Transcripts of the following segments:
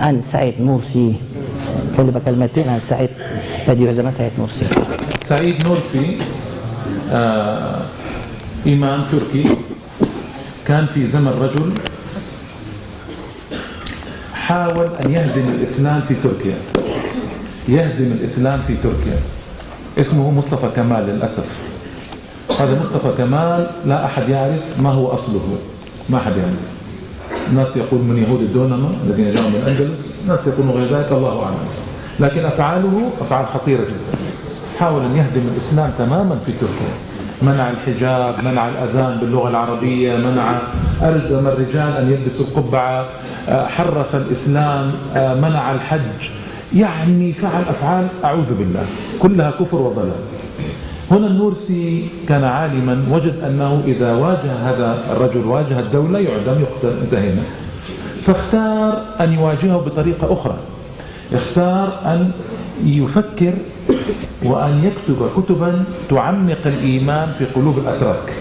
عن سعيد نورسي، كلمتين عن سعيد بديع الزمان سعيد نورسي. سعيد نورسي إمام تركي، كان في زمن رجل حاول أن يهدم الإسلام في تركيا، يهدم الإسلام في تركيا. اسمه مصطفى كمال. للأسف هذا مصطفى كمال لا أحد يعرف ما هو أصله، ما أحد يعرف. ناس يقول من يهود الدونما الذين جاءوا من الأندلس، ناس يقولون غير ذلك، الله أعلم. لكن أفعاله أفعال خطيرة جدا. حاول أن يهدم الإسلام تماما في تركيا، منع الحجاب، منع الأذان باللغة العربية، ألزم الرجال أن يلبسوا القبعة، حرف الإسلام، منع الحج، يعني فعل أفعال أعوذ بالله كلها كفر وضلال. هنا النورسي كان عالما، وجد أنه إذا واجه هذا الرجل واجه الدولة يعدم يقتل، انتهينا. فاختار أن يواجهه بطريقة أخرى، اختار أن يفكر وأن يكتب كتبا تعمق الإيمان في قلوب الأتراك،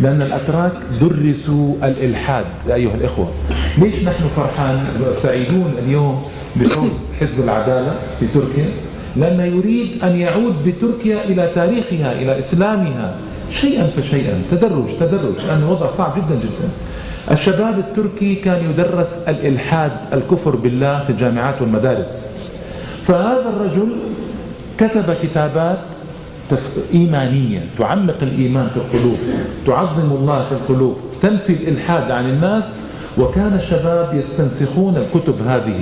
لأن الأتراك درسوا الإلحاد يا أيها الإخوة. ليش نحن سعيدون اليوم بفوز حزب العدالة في تركيا؟ لأنه يريد أن يعود بتركيا إلى تاريخها، إلى إسلامها، شيئا فشيئا، تدرج، لأن الوضع صعب جدا جدا. الشباب التركي كان يدرس الإلحاد، الكفر بالله في الجامعات والمدارس. فهذا الرجل كتب كتابات إيمانية تعمق الإيمان في القلوب، تعظم الله في القلوب، تنفي الإلحاد عن الناس. وكان الشباب يستنسخون الكتب هذه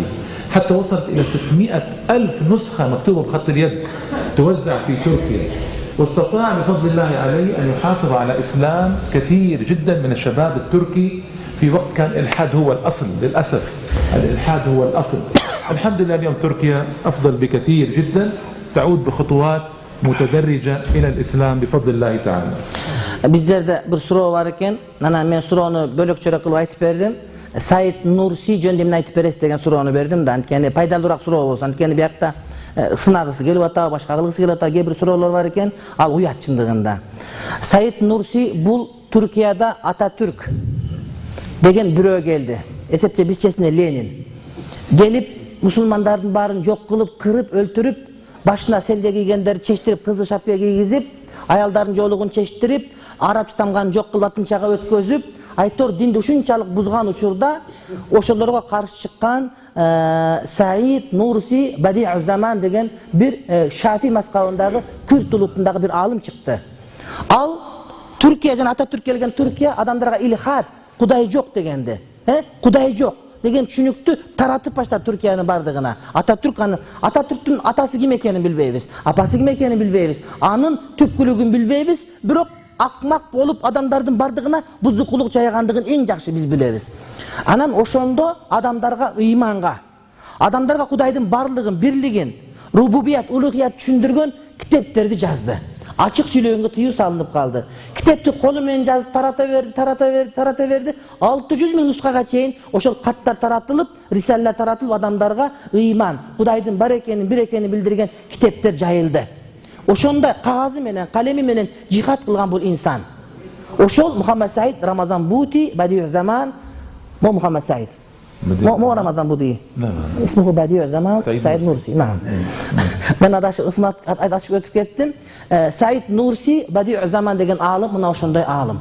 حتى وصلت إلى 600,000 نسخة مكتوبة بخط اليد توزع في تركيا. واستطاع بفضل الله عليه أن يحافظ على إسلام كثير جدا من الشباب التركي في وقت كان الإلحاد هو الأصل. للأسف الإلحاد هو الأصل. الحمد لله اليوم تركيا أفضل بكثير جدا، تعود بخطوات متدرجة إلى الإسلام بفضل الله تعالى. Bizlerde bir soru var iken, men sorunu bölükçe kılıp aytıp berdim. Said Nursi jönümden aytıp beres degen sorunu berdim da, antkeni paydalırak soru bolsun. Antkeni bir yakta sınagısı gelip ata, başka kılgısı gelip ata, bir sorular var iken, al uyatçındığında. Said Nursi bul Türkiye'de Atatürk degen bürö geldi. Esepçe bizçesine Lenin. Gelip Müslümanların barın yok kılıp, kırıp, öldürüp, başına selde giygenleri çeştirip, kızı şapıya giygizip, ayalların joluğunu çeştirip, Arap tamgan yok kılıp atınçaga ötközüp, aytor dinde uşunçalık buzgan uçurda oşolorga karşı çıkan Said Nursi Bediüzzaman degen bir Şafi maskabındagı Kürt ulutundagı bir alim çıktı. Al Türkiye jana Atatürk kelgen Türkiye adamlarga ilhad, Kuday yok degendi. Kuday yok degen düşünüktü taratıp başladı Türkiye'nin bardığına. Atatürk'ün atası kim ekenini bilbeybiz. Apası kim ekenini bilbeybiz. Anın tüpkülügün bilbeybiz. Bирок akmak bolup adamların bardığına buzukuluk çayagandığın en jakşı biz bileriz. Anan oşondo adamlarga imanга, adamlarga Kudaydın barlığın, birligin, rububiyat, uluhiyat düşündürgön kitaplardı yazdı. Açık söylögөнгө tıyığı salınıp kaldı. Kitapты kolu menен жазып tarata verdi. 600.000 nuskaga çeyin oşol kattar taratılıp, risaller taratılıp adamlarga iman, Kudaydın bar ekenini, bir ekenini bildirgen kitaplar jayıldı. Oşonda kağızı menen, kalemi menen cihat kılgan bul insan. Oşol Muhammed Said Ramazan Buti Bediüzzaman, mo Muhammed Said. Mo Ramazan Buti. İsmi Bediüzzaman Said Nursi. Ben adaşı ısmat adaşıp ötüp kettim. Said Nursi Bediüzzaman degen alim, mına oşonday alim.